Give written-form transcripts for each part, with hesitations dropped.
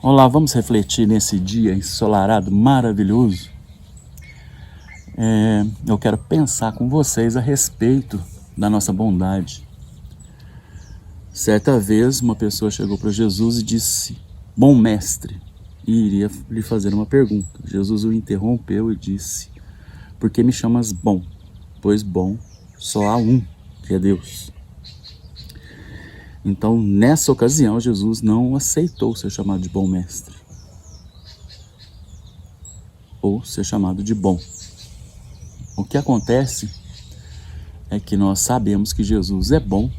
Olá, vamos refletir nesse dia ensolarado maravilhoso? Eu quero pensar com vocês a respeito da nossa bondade. Certa vez uma pessoa chegou para Jesus e disse: "Bom mestre", e iria lhe fazer uma pergunta. Jesus o interrompeu e disse: "Por que me chamas bom? Pois bom só há um, que é Deus." Então, nessa ocasião, Jesus não aceitou ser chamado de bom mestre, ou ser chamado de bom. O que acontece é que nós sabemos que Jesus é bom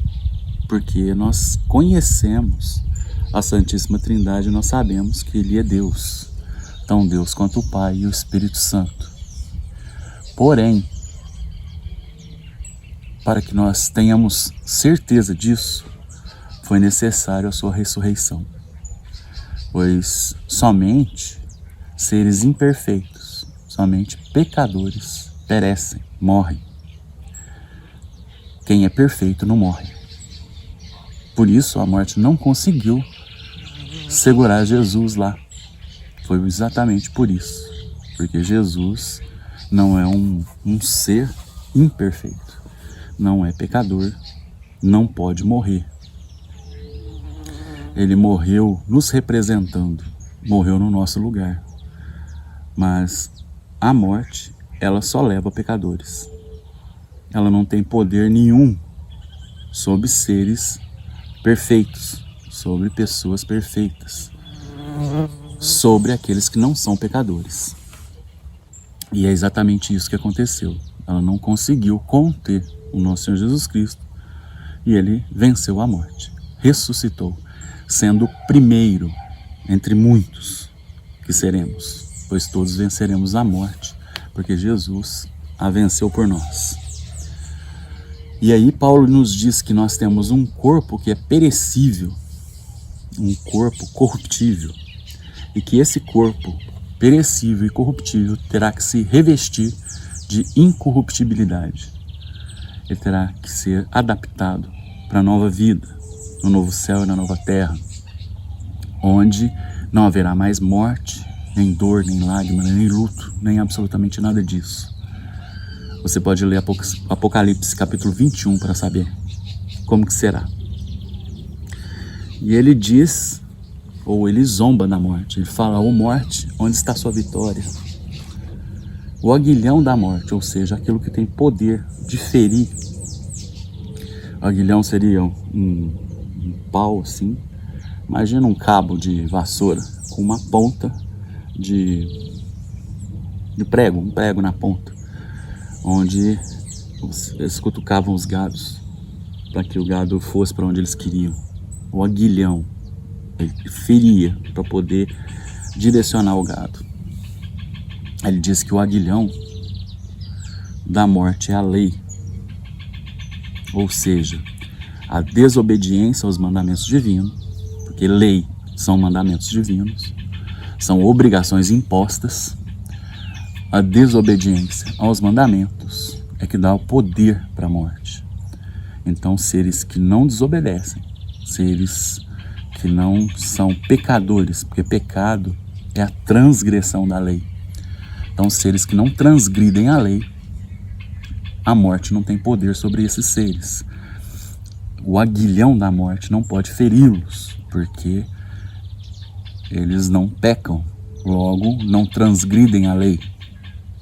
porque nós conhecemos a Santíssima Trindade, nós sabemos que Ele é Deus, tão Deus quanto o Pai e o Espírito Santo. Porém, para que nós tenhamos certeza disso, foi necessário a sua ressurreição, pois somente seres imperfeitos, somente pecadores perecem, morrem. Quem é perfeito não morre. Por isso a morte não conseguiu segurar Jesus lá. Foi exatamente por isso, porque Jesus não é um ser imperfeito, não é pecador, não pode morrer. Ele morreu nos representando, morreu no nosso lugar. Mas a morte, ela só leva pecadores. Ela não tem poder nenhum sobre seres perfeitos, sobre pessoas perfeitas, sobre aqueles que não são pecadores. E é exatamente isso que aconteceu. Ela não conseguiu conter o nosso Senhor Jesus Cristo e Ele venceu a morte, ressuscitou, sendo o primeiro entre muitos que seremos, pois todos venceremos a morte, porque Jesus a venceu por nós. E aí Paulo nos diz que nós temos um corpo que é perecível, um corpo corruptível, e que esse corpo perecível e corruptível terá que se revestir de incorruptibilidade. Ele terá que ser adaptado para a nova vida, no novo céu e na nova terra, onde não haverá mais morte, nem dor, nem lágrima, nem luto, nem absolutamente nada disso. Você pode ler Apocalipse capítulo 21 para saber como que será. E ele diz, ou ele zomba da morte, ele fala: "Ô morte, onde está sua vitória?" O aguilhão da morte, ou seja, aquilo que tem poder de ferir. O aguilhão seria um pau assim, imagina um cabo de vassoura com uma ponta de prego, um prego na ponta, onde eles cutucavam os gados para que o gado fosse para onde eles queriam. O aguilhão, ele feria para poder direcionar o gado. Ele diz que o aguilhão da morte é a lei, ou seja, a desobediência aos mandamentos divinos, porque lei são mandamentos divinos, são obrigações impostas. A desobediência aos mandamentos é que dá o poder para a morte. Então, seres que não desobedecem, seres que não são pecadores, porque pecado é a transgressão da lei. Então, seres que não transgridem a lei, a morte não tem poder sobre esses seres. O aguilhão da morte não pode feri-los, porque eles não pecam, logo não transgridem a lei.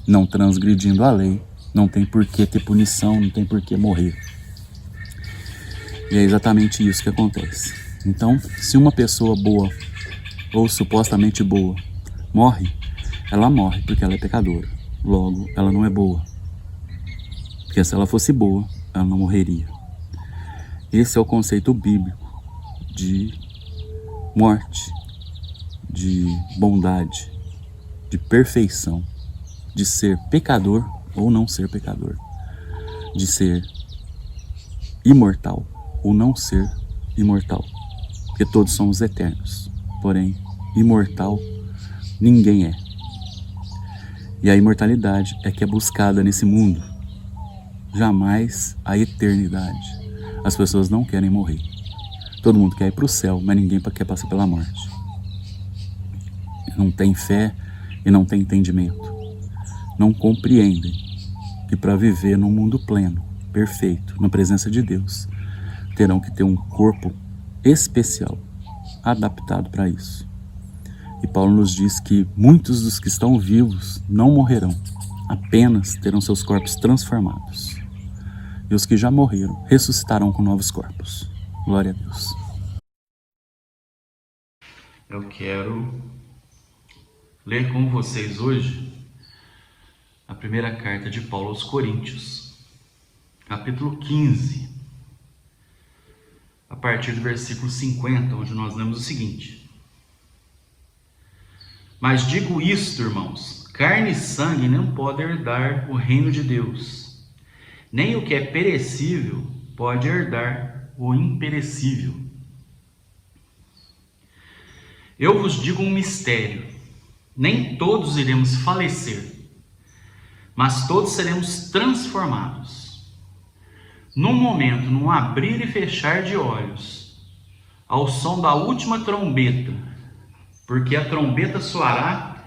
Não transgredindo a lei, não tem por que ter punição, não tem por que morrer. E é exatamente isso que acontece. Então, se uma pessoa boa, ou supostamente boa, morre, ela morre porque ela é pecadora. Logo, ela não é boa. Porque se ela fosse boa, ela não morreria. Esse é o conceito bíblico de morte, de bondade, de perfeição, de ser pecador ou não ser pecador, de ser imortal ou não ser imortal, porque todos somos eternos, porém imortal ninguém é. E a imortalidade é que é buscada nesse mundo, jamais a eternidade. As pessoas não querem morrer, todo mundo quer ir para o céu, mas ninguém quer passar pela morte. não têm fé e não têm entendimento. Não compreendem que para viver num mundo pleno, perfeito, na presença de Deus, terão que ter um corpo especial, adaptado para isso. E Paulo nos diz que muitos dos que estão vivos não morrerão, apenas terão seus corpos transformados. E os que já morreram ressuscitarão com novos corpos. Glória a Deus. Eu quero ler com vocês hoje a primeira carta de Paulo aos Coríntios, capítulo 15, a partir do versículo 50, onde nós lemos o seguinte: Mas digo isto, irmãos, carne e sangue não podem herdar o reino de Deus, nem o que é perecível pode herdar o imperecível. Eu vos digo um mistério: nem todos iremos falecer, mas todos seremos transformados. Num momento, num abrir e fechar de olhos, ao som da última trombeta, porque a trombeta soará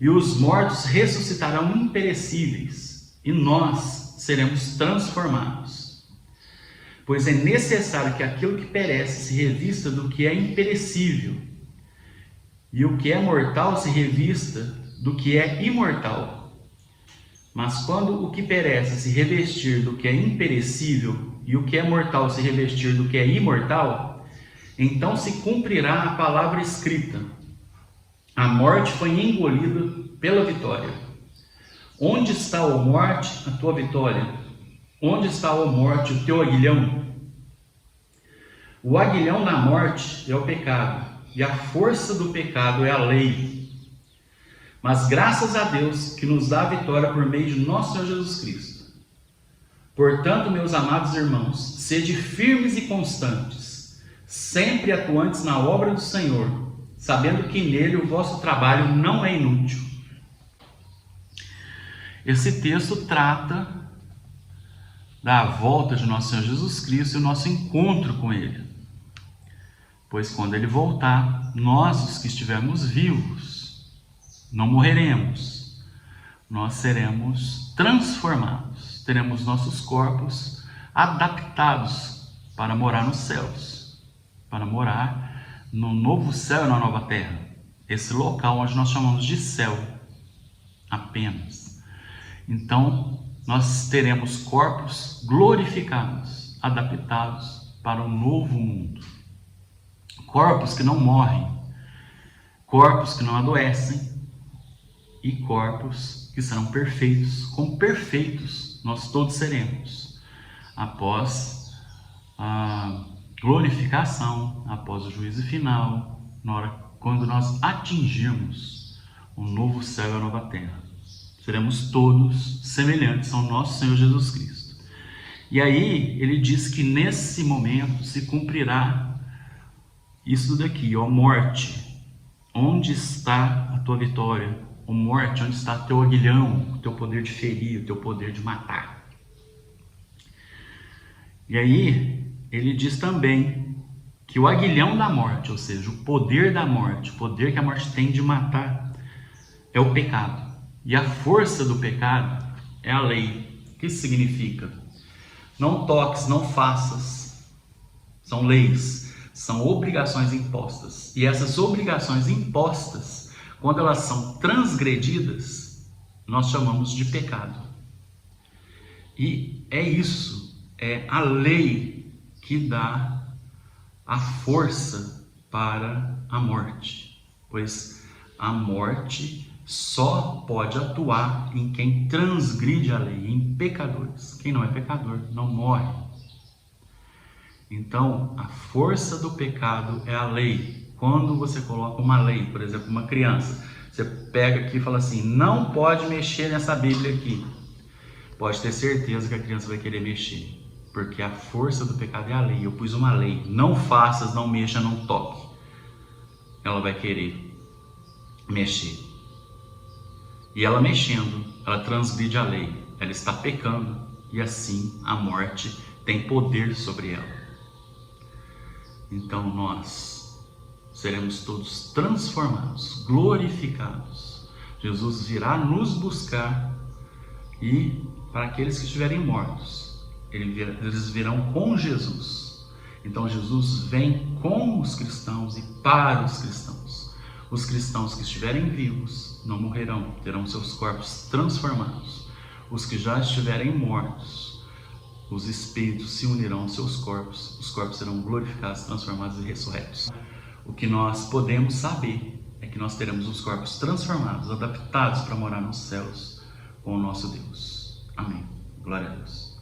e os mortos ressuscitarão imperecíveis, e nós seremos transformados. Pois é necessário que aquilo que perece se revista do que é imperecível, e o que é mortal se revista do que é imortal. Mas quando o que perece se revestir do que é imperecível e o que é mortal se revestir do que é imortal, então se cumprirá a palavra escrita: a morte foi engolida pela vitória. Onde está, ó morte, a tua vitória? Onde está, ó morte, o teu aguilhão? O aguilhão da morte é o pecado, e a força do pecado é a lei. Mas graças a Deus que nos dá a vitória por meio de nosso Senhor Jesus Cristo. Portanto, meus amados irmãos, sede firmes e constantes, sempre atuantes na obra do Senhor, sabendo que nele o vosso trabalho não é inútil. Esse texto trata da volta de nosso Senhor Jesus Cristo e o nosso encontro com ele. Pois quando ele voltar, nós, os que estivermos vivos, não morreremos, nós seremos transformados, teremos nossos corpos adaptados para morar nos céus, para morar no novo céu e na nova terra, esse local onde nós chamamos de céu apenas. Então, nós teremos corpos glorificados, adaptados para um novo mundo, corpos que não morrem, corpos que não adoecem, e corpos que serão perfeitos, como perfeitos nós todos seremos, após a glorificação, após o juízo final, quando nós atingirmos o novo céu e a nova terra. Seremos todos semelhantes ao nosso Senhor Jesus Cristo. E aí ele diz que nesse momento se cumprirá isso daqui: ó morte, onde está a tua vitória? Ó morte, onde está teu aguilhão, o teu poder de ferir, o teu poder de matar? E aí, ele diz também que o aguilhão da morte, ou seja, o poder da morte, o poder que a morte tem de matar, é o pecado. E a força do pecado é a lei. O que isso significa? Não toques, não faças. São leis, são obrigações impostas. E essas obrigações impostas, quando elas são transgredidas, nós chamamos de pecado. E é isso, é a lei que dá a força para a morte. Pois a morte só pode atuar em quem transgride a lei, em pecadores. Quem não é pecador não morre. Então, a força do pecado é a lei. Quando você coloca uma lei, por exemplo, uma criança, você pega aqui e fala assim: não pode mexer nessa Bíblia aqui. Pode ter certeza que a criança vai querer mexer, porque a força do pecado é a lei. Eu pus uma lei: não faças, não mexa, não toque. Ela vai querer mexer. E ela mexendo, ela transgride a lei. Ela está pecando e assim a morte tem poder sobre ela. Então nós seremos todos transformados, glorificados. Jesus virá nos buscar e para aqueles que estiverem mortos, eles virão com Jesus. Então Jesus vem com os cristãos e para os cristãos. Os cristãos que estiverem vivos não morrerão, terão seus corpos transformados. Os que já estiverem mortos, os espíritos se unirão aos seus corpos, os corpos serão glorificados, transformados e ressurretos. O que nós podemos saber é que nós teremos os corpos transformados, adaptados para morar nos céus com o nosso Deus. Amém. Glória a Deus.